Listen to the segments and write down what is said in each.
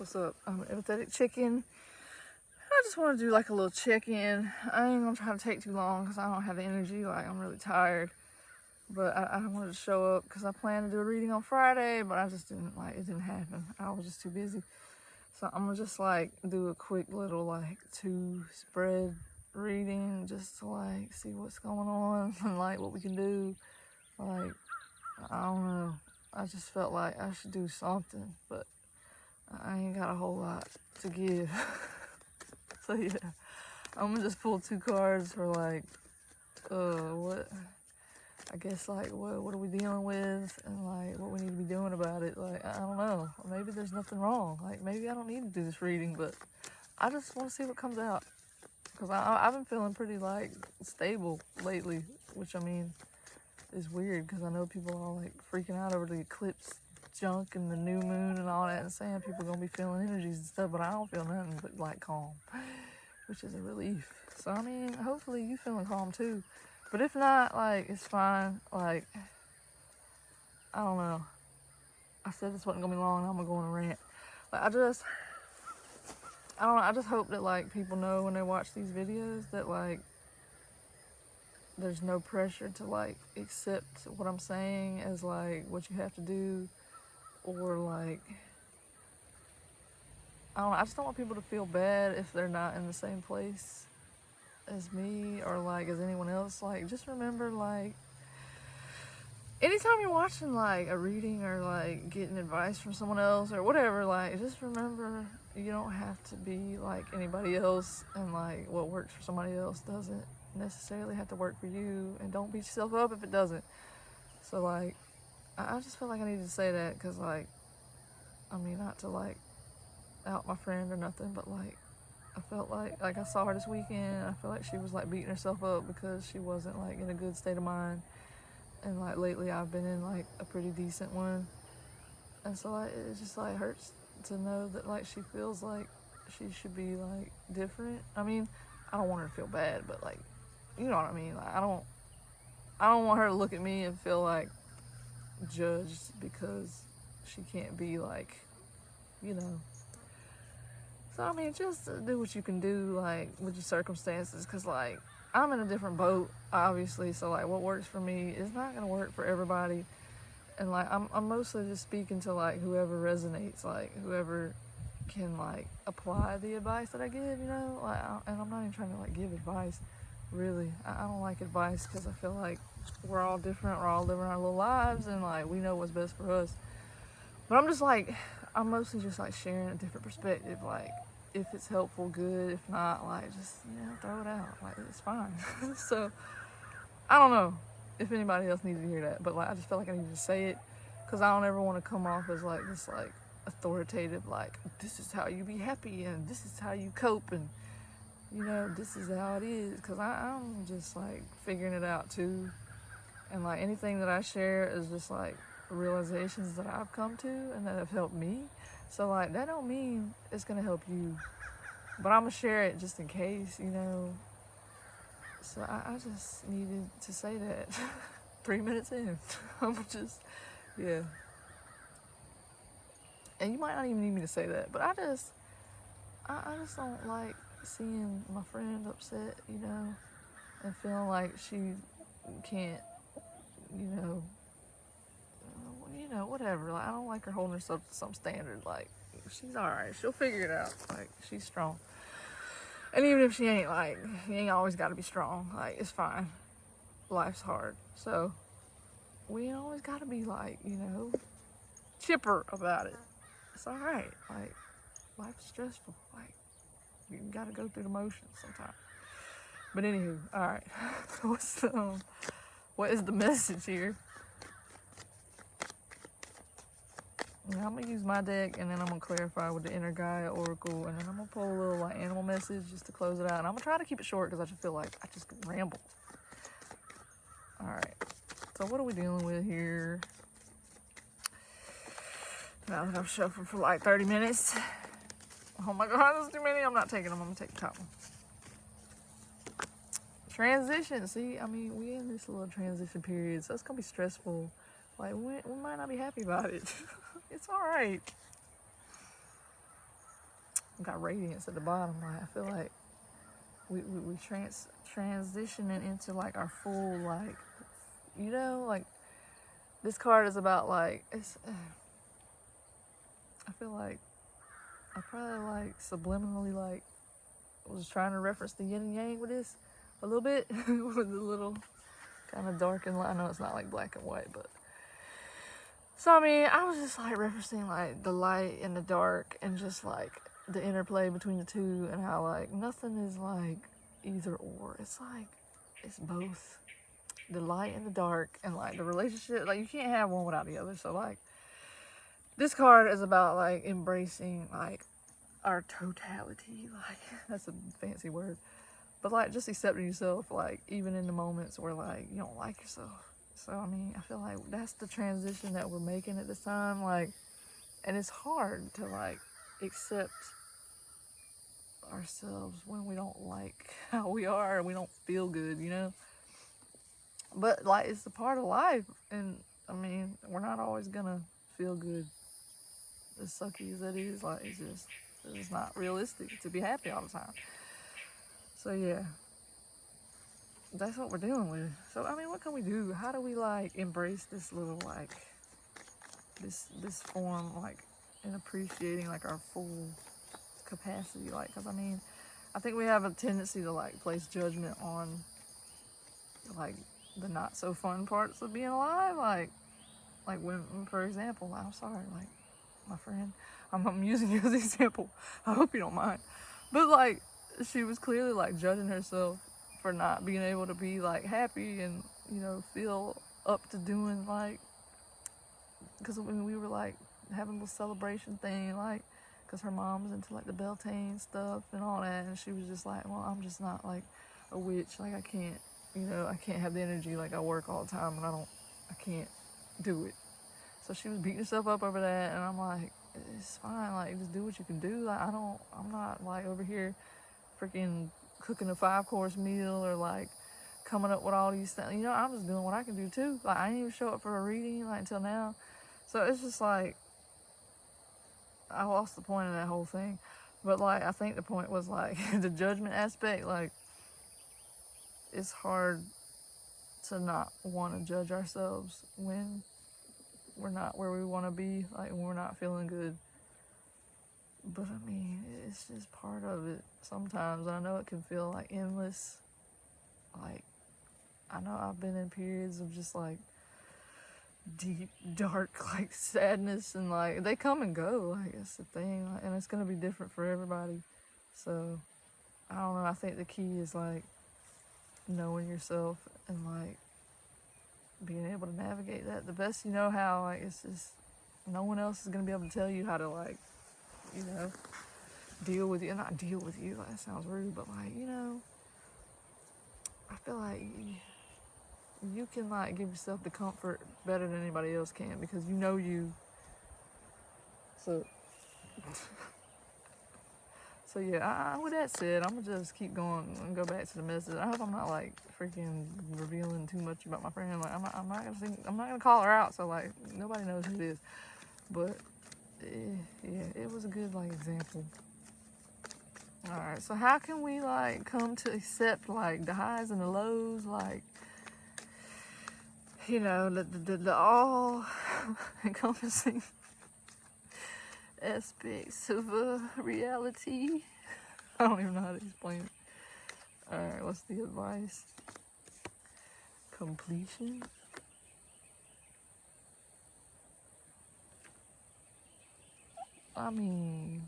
What's up? I'm Empathetic Chicken. I just want to do like a little check-in. I ain't gonna try to take too long because I don't have the energy. Like, I'm really tired. But I wanted to show up because I planned to do a reading on Friday, but I just didn't, like, it didn't happen. I was just too busy. So I'm gonna just like do a quick little like 2-spread reading just to like see what's going on and like what we can do. Like, I don't know. I just felt like I should do something, but I ain't got a whole lot to give. So yeah, I'm gonna just pull 2 cards for like, what? I guess like what are we dealing with and like what we need to be doing about it. Like, I don't know. Maybe there's nothing wrong. Like, maybe I don't need to do this reading, but I just want to see what comes out. Because I've been feeling pretty like stable lately, which I mean is weird because I know people are all like freaking out over the eclipse junk and the new moon and all that and saying people gonna be feeling energies and stuff, but I don't feel nothing but like calm, which is a relief. So I mean, hopefully you feeling calm too. But if not, like, it's fine. Like, I don't know. I said this wasn't gonna be long, I'm gonna go on a rant. Like, I don't know, I just hope that, like, people know when they watch these videos that, like, there's no pressure to, like, accept what I'm saying as, like, what you have to do. Or, like, I don't know, I just don't want people to feel bad if they're not in the same place as me or like as anyone else. Like, just remember, like, anytime you're watching like a reading or like getting advice from someone else or whatever, like, just remember you don't have to be like anybody else, and like what works for somebody else doesn't necessarily have to work for you, and don't beat yourself up if it doesn't. So like, I just feel like I needed to say that because, like, I mean, not to like out my friend or nothing, but like, I felt like I saw her this weekend. I feel like she was like beating herself up because she wasn't like in a good state of mind. And like lately I've been in like a pretty decent one. And so like, it just like hurts to know that like she feels like she should be like different. I mean, I don't want her to feel bad, but like, you know what I mean? Like, I don't want her to look at me and feel like judged because she can't be like, you know. So, I mean, just do what you can do, like, with your circumstances, because, like, I'm in a different boat, obviously, so, like, what works for me is not going to work for everybody, and, like, I'm mostly just speaking to, like, whoever resonates, like, whoever can, like, apply the advice that I give, you know, like, and I'm not even trying to, like, give advice, really. I don't like advice, because I feel like we're all different, we're all living our little lives, and, like, we know what's best for us. But I'm just like, I'm mostly just like sharing a different perspective. Like, if it's helpful, good. If not, like, just, you know, throw it out. Like, it's fine. So, I don't know if anybody else needs to hear that, but like, I just felt like I needed to say it because I don't ever want to come off as like this like authoritative, like, this is how you be happy and this is how you cope and, you know, this is how it is. Because I'm just like figuring it out too. And like, anything that I share is just like realizations that I've come to and that have helped me. So like, that don't mean it's gonna help you, but I'm gonna share it just in case, you know. So I just needed to say that 3 minutes in. I'm just, yeah. And you might not even need me to say that, but I just don't like seeing my friend upset, you know, and feeling like she can't, you know, whatever. Like, I don't like her holding herself to some standard. Like, she's alright. She'll figure it out. Like, she's strong. And even if she ain't, like, you ain't always got to be strong. Like, it's fine. Life's hard. So, we ain't always got to be, like, you know, chipper about it. It's alright. Like, life's stressful. Like, you got to go through the motions sometimes. But anywho, alright. What is the message here? Now I'm going to use my deck, and then I'm going to clarify with the Inner Gaia Oracle, and then I'm going to pull a little like animal message just to close it out. And I'm going to try to keep it short because I just feel like I just ramble. Alright, so what are we dealing with here? Now that I've shuffled for like 30 minutes. Oh my god, that's too many. I'm not taking them. I'm going to take the top one. Transition. See, I mean, we in this little transition period, so it's going to be stressful. Like, we might not be happy about it. It's alright. got radiance at the bottom. Like I feel like we transitioning into like our full, like, you know, like this card is about like it's. I feel like I probably like subliminally like was trying to reference the yin and yang with this a little bit with the little kind of dark and light. I know it's not like black and white, but so I mean I was just like referencing like the light and the dark and just like the interplay between the two and how like nothing is like either or. It's like it's both the light and the dark, and like the relationship, like you can't have one without the other. So like this card is about like embracing like our totality, like that's a fancy word, but like just accepting yourself, like even in the moments where like you don't like yourself. So I mean I feel like that's the transition that we're making at this time, like, and it's hard to like accept ourselves when we don't like how we are and we don't feel good, you know, but like it's a part of life, and I mean we're not always gonna feel good, as sucky as that is. Like it's not realistic to be happy all the time. So yeah, that's what we're dealing with. So I mean what can we do? How do we like embrace this little like this form, like, and appreciating like our full capacity? Like, because I mean I think we have a tendency to like place judgment on like the not so fun parts of being alive, like when, for example, I'm sorry, like my friend, I'm using you as an example, I hope you don't mind, but like she was clearly like judging herself for not being able to be like happy and, you know, feel up to doing like, because when we were like having a little celebration thing, like because her mom was into like the Beltane stuff and all that, and she was just like, well, I'm just not like a witch, like I can't, you know, I can't have the energy, like I work all the time and I can't do it. So she was beating herself up over that, and I'm like, it's fine, like just do what you can do. Like I'm not like over here freaking cooking a 5-course meal or like coming up with all these things. You know, I'm just doing what I can do too. Like I didn't even show up for a reading like until now. So it's just like I lost the point of that whole thing. But like I think the point was like the judgment aspect, like it's hard to not want to judge ourselves when we're not where we want to be, like when we're not feeling good. But I mean, it's just part of it sometimes. I know it can feel like endless. Like, I know I've been in periods of just like deep, dark, like sadness, and like they come and go. Like, it's the thing, like, and it's gonna be different for everybody. So, I don't know. I think the key is like knowing yourself and like being able to navigate that the best you know how. Like, it's just no one else is gonna be able to tell you how to, like, you know, deal with you. Not deal with you, like that sounds rude, but like, you know, I feel like you can like give yourself the comfort better than anybody else can, because you know you. So so yeah, with that said, I'm gonna just keep going and go back to the message. I hope I'm not like freaking revealing too much about my friend. Like I'm not gonna call her out, so like nobody knows who it is. But yeah, it was a good like example. All right, so how can we like come to accept like the highs and the lows, like, you know, the all encompassing aspects of reality? I don't even know how to explain it. All right, what's the advice? Completion. I mean,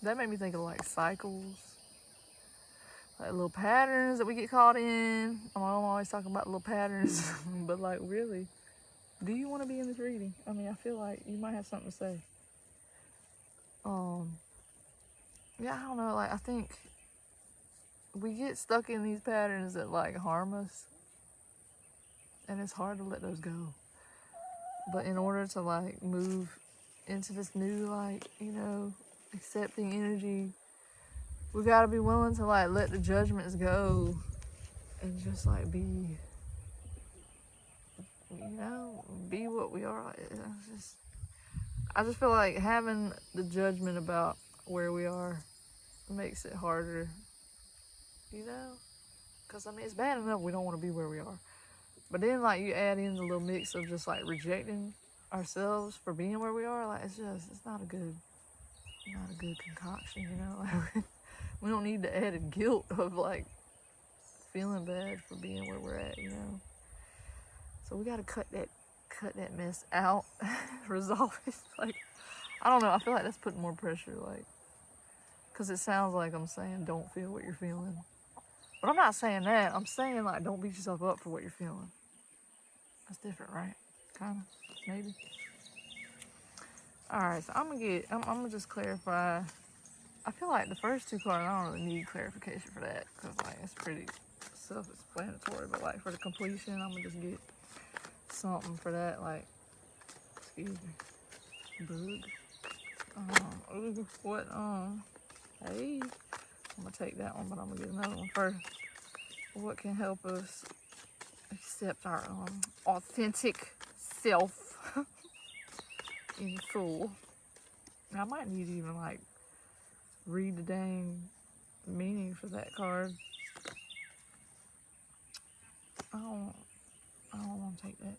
that made me think of like cycles, like little patterns that we get caught in. I'm always talking about little patterns, but like, really, do you want to be in this reading? I mean, I feel like you might have something to say. Yeah, I don't know. Like, I think we get stuck in these patterns that like harm us, and it's hard to let those go. But in order to like move into this new, like, you know, accepting energy, we gotta be willing to like let the judgments go and just like be, you know, be what we are. It's just, I just feel like having the judgment about where we are makes it harder, you know? Because, I mean, it's bad enough we don't want to be where we are. But then, like, you add in the little mix of just, like, rejecting ourselves for being where we are. Like, it's not a good concoction, you know? Like, we don't need the added guilt of, like, feeling bad for being where we're at, you know? So we got to cut that mess out, resolve it. Like, I don't know. I feel like that's putting more pressure, like, because it sounds like I'm saying don't feel what you're feeling. But I'm not saying that. I'm saying, like, don't beat yourself up for what you're feeling. That's different, right? Kind of, maybe. All right, so I'm gonna just clarify. I feel like the first two cards, I don't really need clarification for that because, like, it's pretty self-explanatory. But, like, for the completion, I'm gonna just get something for that, like, excuse me, bug. Ooh, what, hey, I'm gonna take that one, but I'm gonna get another one first. What can help us accept our authentic self in full? Now, I might need to even, like, read the dang meaning for that card. I don't want to take that.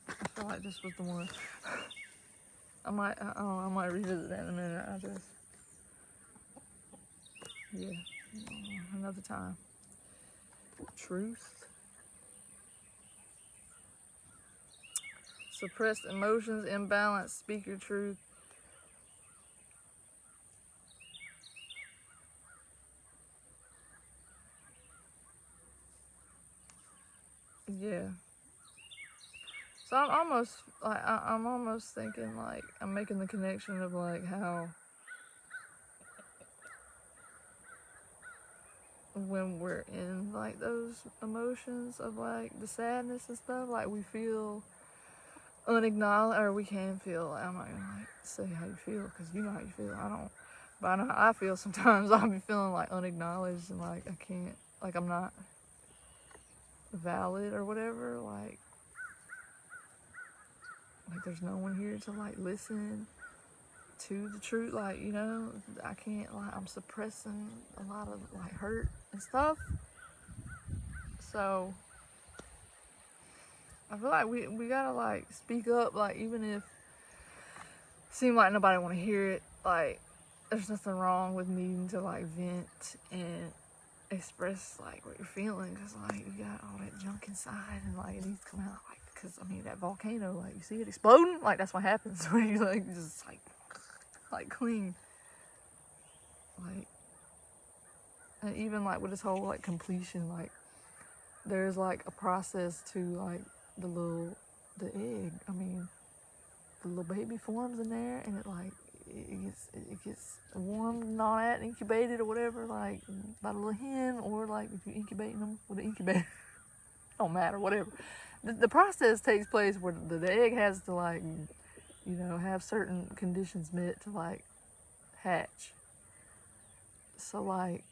I feel like this was the one. I might revisit that in a minute. Yeah, another time. Truth. Suppressed emotions, imbalance, speak your truth. Yeah. So I'm almost thinking, like, I'm making the connection of, like, how when we're in, like, those emotions of, like, the sadness and stuff, like, we feel unacknowledged, or we can feel, I'm not gonna, like, say how you feel, because you know how you feel. I don't, but I know how I feel sometimes. I'll be feeling, like, unacknowledged and, like, I can't, like, I'm not valid or whatever, like there's no one here to, like, listen to the truth, like, you know, I can't, like, I'm suppressing a lot of, like, hurt and stuff. So I feel like we gotta, like, speak up, like, even if it seems like nobody want to hear it, like, there's nothing wrong with needing to, like, vent and express, like, what you're feeling, because, like, you got all that junk inside and, like, it needs to come out, like, because, I mean, that volcano, like, you see it exploding, like, that's what happens when you, like, just, like clean, like, and even, like, with this whole, like, completion, like, there's, like, a process to, like, the egg, I mean, the little baby forms in there, and it gets warmed and all that, incubated or whatever, like, by the little hen, or, like, if you're incubating them with an incubator, don't matter, whatever. The process takes place where the egg has to, like, you know, have certain conditions met to, like, hatch. So, like,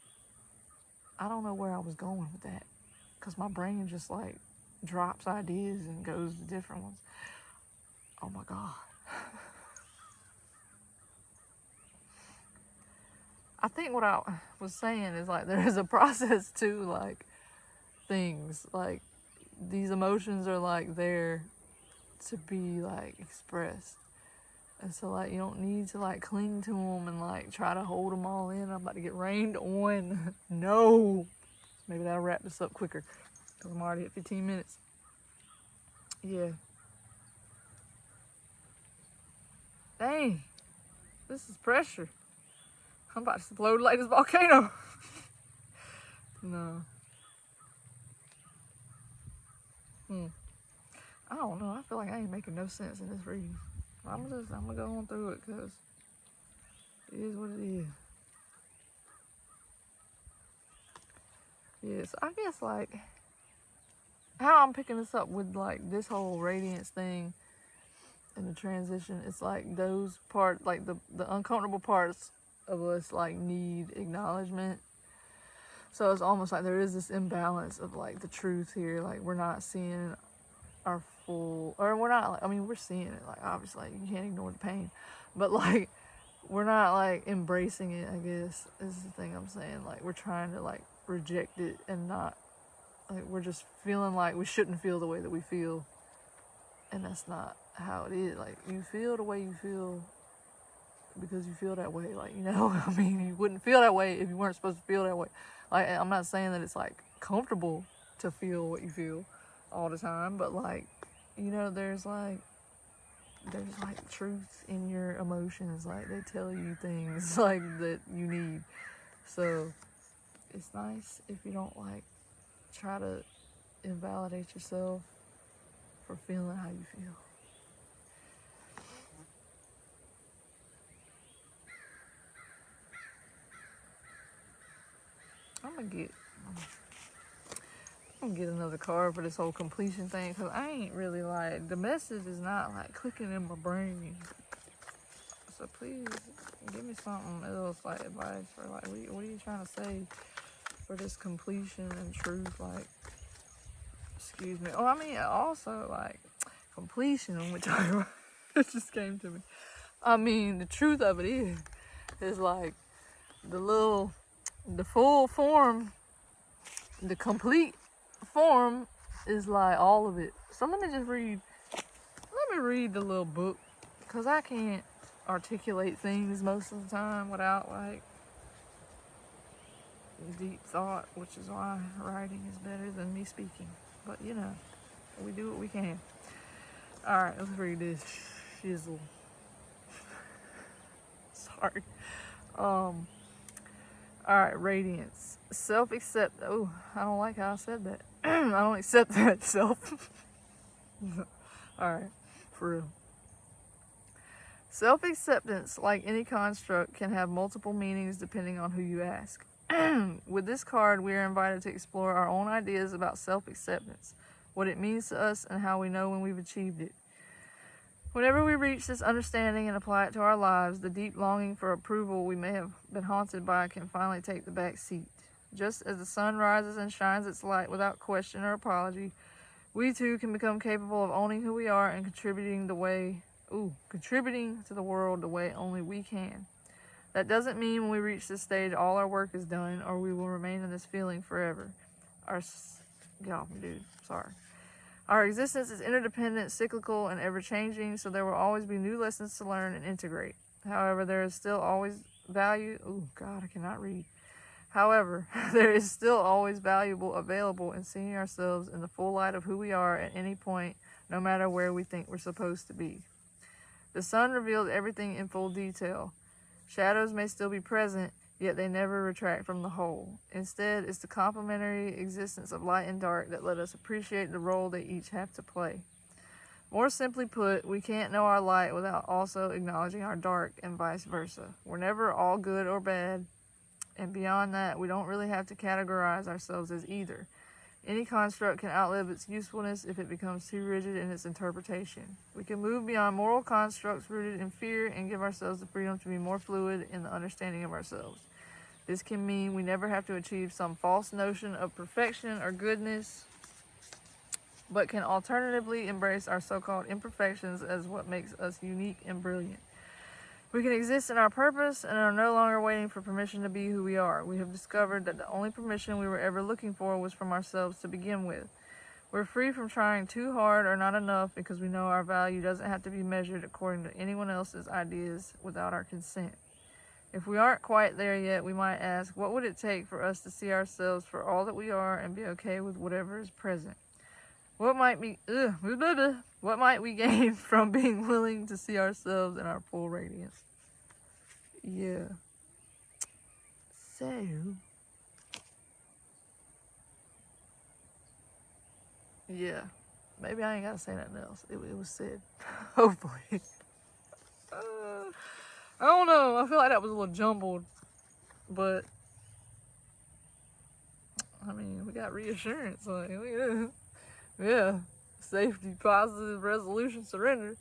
I don't know where I was going with that, because my brain just, like, drops ideas and goes to different ones. Oh my God. I think what I was saying is, like, there is a process to, like, things, like, these emotions are, like, there to be, like, expressed. And so, like, you don't need to, like, cling to them and, like, try to hold them all in. I'm about to get rained on. No. Maybe that'll wrap this up quicker, because I'm already at 15 minutes. Yeah. Dang. This is pressure. I'm about to explode like this volcano. No. I don't know. I feel like I ain't making no sense in this reading. I'm gonna go on through it, because it is what it is. Yeah, so I guess, like, how I'm picking this up with, like, this whole radiance thing and the transition, it's like those parts, like the uncomfortable parts of us, like, need acknowledgement. So it's almost like there is this imbalance of, like, the truth here. Like, we're not seeing our full, or we're not like, I mean, we're seeing it, like, obviously, like, you can't ignore the pain, but like, we're not like embracing it, I guess, is the thing I'm saying. Like, we're trying to like reject it and not, like, we're just feeling like we shouldn't feel the way that we feel, and that's not how it is. Like, you feel the way you feel because you feel that way, like, you know. I mean, you wouldn't feel that way if you weren't supposed to feel that way. Like, I'm not saying that it's like comfortable to feel what you feel all the time, but like, you know, there's like truth in your emotions. Like, they tell you things like that you need. So it's nice if you don't like try to invalidate yourself for feeling how you feel. I'm gonna get another card for this whole completion thing, because I ain't really like, the message is not like clicking in my brain. So please give me something else, like advice for like, what are you trying to say for this completion and truth? Like, excuse me. Oh, I mean, also like completion, which it just came to me. I mean, the truth of it is like the full form, the complete form is like all of it. So let me read the little book, because I can't articulate things most of the time without like deep thought, which is why writing is better than me speaking. But you know, we do what we can. Alright, let's read this shizzle. Sorry. Alright, radiance. Self-accept. Oh, I don't like how I said that. I don't accept that self. Alright, for real. Self-acceptance, like any construct, can have multiple meanings depending on who you ask. With this card, we are invited to explore our own ideas about self-acceptance, what it means to us, and how we know when we've achieved it. Whenever we reach this understanding and apply it to our lives, the deep longing for approval we may have been haunted by can finally take the back seat. Just as the sun rises and shines its light without question or apology, we too can become capable of owning who we are and contributing to the world the way only we can. That doesn't mean when we reach this stage all our work is done, or we will remain in this feeling forever. Our existence is interdependent, cyclical, and ever-changing, so there will always be new lessons to learn and integrate. However, there is still always value... Oh, God, I cannot read. However, there is still always available in seeing ourselves in the full light of who we are at any point, no matter where we think we're supposed to be. The sun reveals everything in full detail. Shadows may still be present, yet they never retract from the whole. Instead, it's the complementary existence of light and dark that let us appreciate the role they each have to play. More simply put, we can't know our light without also acknowledging our dark, and vice versa. We're never all good or bad, and beyond that, we don't really have to categorize ourselves as either. Any construct can outlive its usefulness if it becomes too rigid in its interpretation. We can move beyond moral constructs rooted in fear and give ourselves the freedom to be more fluid in the understanding of ourselves. This can mean we never have to achieve some false notion of perfection or goodness, but can alternatively embrace our so-called imperfections as what makes us unique and brilliant. We can exist in our purpose and are no longer waiting for permission to be who we are. We have discovered that the only permission we were ever looking for was from ourselves to begin with. We're free from trying too hard or not enough because we know our value doesn't have to be measured according to anyone else's ideas without our consent. If we aren't quite there yet, we might ask, what would it take for us to see ourselves for all that we are and be okay with whatever is present? What might we gain from being willing to see ourselves in our full radiance? Yeah. So, yeah. Maybe I ain't gotta say nothing else. It was said. Hopefully. I don't know. I feel like that was a little jumbled. But, I mean, we got reassurance. Like, yeah. Safety, positive, resolution, surrender.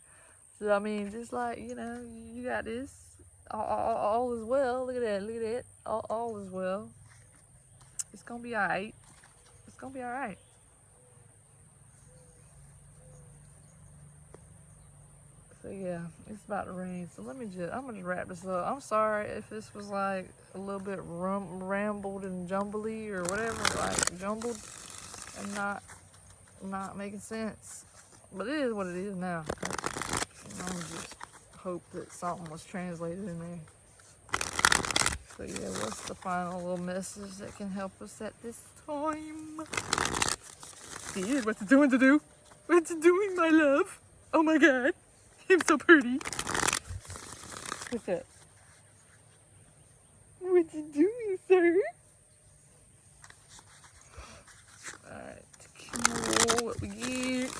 So, I mean, just like, you know, you got this. All is well. Look at that. All is well. It's gonna be alright. So yeah, it's about to rain. So I'm gonna just wrap this up. I'm sorry if this was like a little bit rambled and jumbly or whatever, like jumbled and not making sense. But it is what it is now. I'm just hope that something was translated in there. So yeah, what's the final little message that can help us at this time? Dude, what's it doing to do? What's it doing, my love? Oh my god. I'm so pretty. What's that? What you doing, sir? Alright, cool. What we get?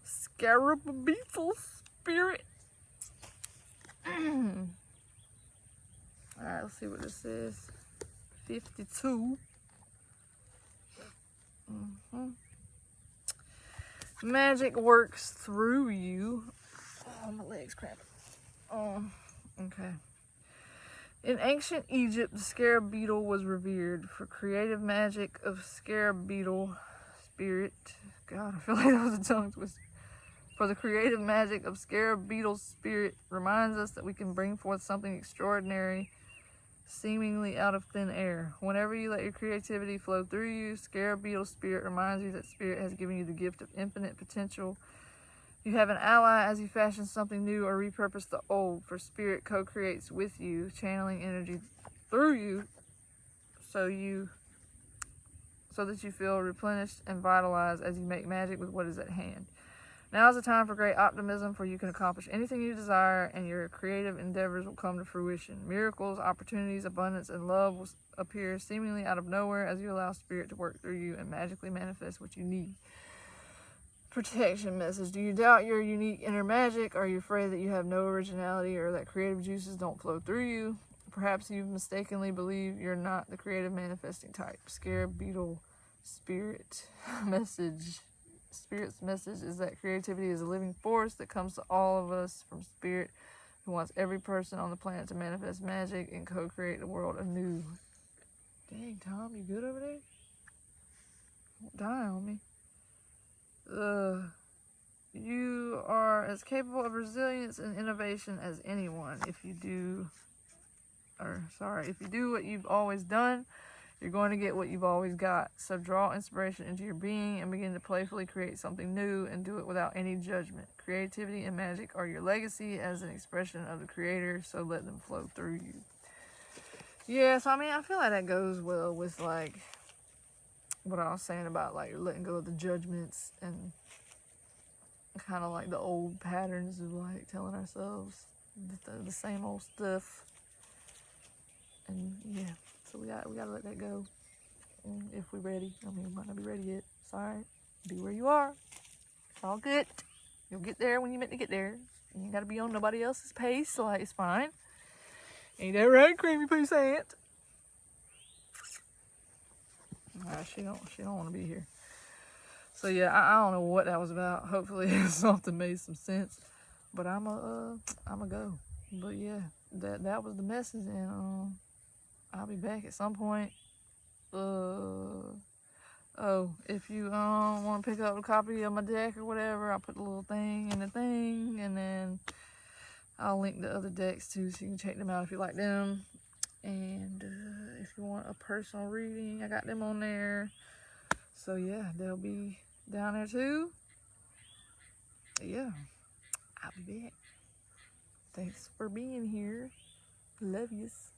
Scarab beetle spirit. Alright, let's see what this is. 52. Magic works through you. Oh, my leg's cramping. Oh, okay. In ancient Egypt, the scarab beetle was revered for creative magic of scarab beetle spirit. God, I feel like that was a tongue twister. For the creative magic of scarab beetle spirit reminds us that we can bring forth something extraordinary, seemingly out of thin air. Whenever you let your creativity flow through you, scarab beetle spirit reminds you that spirit has given you the gift of infinite potential. You have an ally as you fashion something new or repurpose the old, for spirit co-creates with you, channeling energy through you so that you feel replenished and vitalized as you make magic with what is at hand. Now is the time for great optimism, for you can accomplish anything you desire and your creative endeavors will come to fruition. Miracles, opportunities, abundance, and love will appear seemingly out of nowhere as you allow spirit to work through you and magically manifest what you need. Protection message. Do you doubt your unique inner magic? Are you afraid that you have no originality or that creative juices don't flow through you? Perhaps you've mistakenly believed you're not the creative manifesting type. Scarab beetle spirit message. Spirit's message is that creativity is a living force that comes to all of us from spirit, who wants every person on the planet to manifest magic and co-create the world anew. Dang, Tom, you good over there? Don't die on me. You are as capable of resilience and innovation as anyone. If you do what you've always done, you're going to get what you've always got. So draw inspiration into your being and begin to playfully create something new, and do it without any judgment. Creativity and magic are your legacy as an expression of the creator, so let them flow through you. Yeah, so I mean, I feel like that goes well with like what I was saying about like letting go of the judgments and kind of like the old patterns of like telling ourselves the same old stuff. And yeah, so we gotta let that go if we're ready. I mean, we might not be ready yet. It's alright. Be where you are. It's all good. You'll get there when you meant to get there. You ain't gotta be on nobody else's pace, so like, it's fine. Ain't that right, creamy puss aunt? She don't want to be here. So yeah, I don't know what that was about. Hopefully something made some sense. But I'ma go. But yeah, that was the message, and I'll be back at some point. If you want to pick up a copy of my deck or whatever, I'll put the little thing in the thing, and then I'll link the other decks too, so you can check them out if you like them. And if you want a personal reading, I got them on there. So yeah, they'll be down there too. Yeah, I'll be back. Thanks for being here. Love yous.